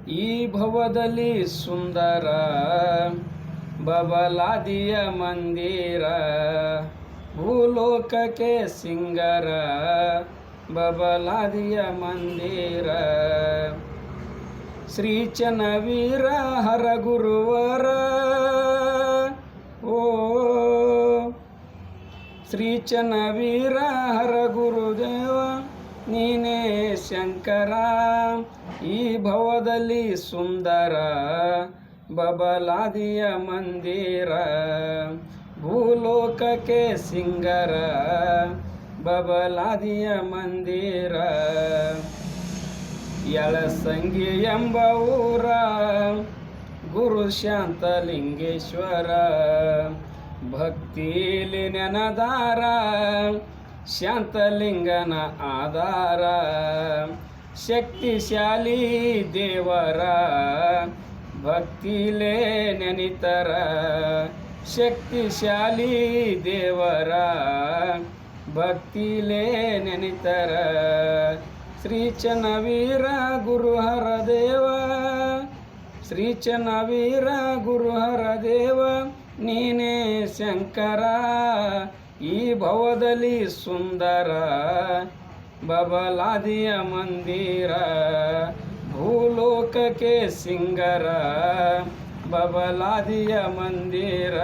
ಈ ಭವದಲ್ಲಿ ಸುಂದರ ಬಬಲಾದಿಯ ಮಂದಿರ, ಭೂಲೋಕಕ್ಕೆ ಸಿಂಗರ ಬಬಲಾದಿಯ ಮಂದಿರ. ಶ್ರೀ ಚನ್ನವೀರ ಹರಗುರುವರ ಓ ಶ್ರೀ ಚನ್ನವೀರ ಹರಗುರುದೇವ ನೀನೇ ಶಂಕರ. ಈ ಭವದಲ್ಲಿ ಸುಂದರ ಬಬಲಾದಿಯ ಮಂದಿರ, ಭೂಲೋಕಕ್ಕೆ ಸಿಂಗರ ಬಬಲಾದಿಯ ಮಂದಿರ. ಯಳಸಂಗಿ ಎಂಬ ಊರ ಗುರು ಶಾಂತಲಿಂಗೇಶ್ವರ, ಭಕ್ತಿಲಿ ನೆನದಾರ ಶಾಂತಲಿಂಗನ ಆಧಾರ. ಶಕ್ತಿಶಾಲಿ ದೇವರ ಭಕ್ತಿಲೇ ನೆನಿತರ, ಶಕ್ತಿಶಾಲಿ ದೇವರ ಭಕ್ತಿಲೇ ನೆನಿತರ. ಶ್ರೀ ಚನ್ನವೀರ ಗುರುಹರ ದೇವ, ಶ್ರೀ ಚನ್ನವೀರ ಗುರುಹರ ದೇವ ನೀನೇ ಶಂಕರ. ಈ ಭವದಲ್ಲಿ ಸುಂದರ ಬಬಲಾದಿಯ ಮಂದಿರ, ಭೂಲೋಕಕ್ಕೆ ಸಿಂಗರ ಬಬಲಾದಿಯ ಮಂದಿರ.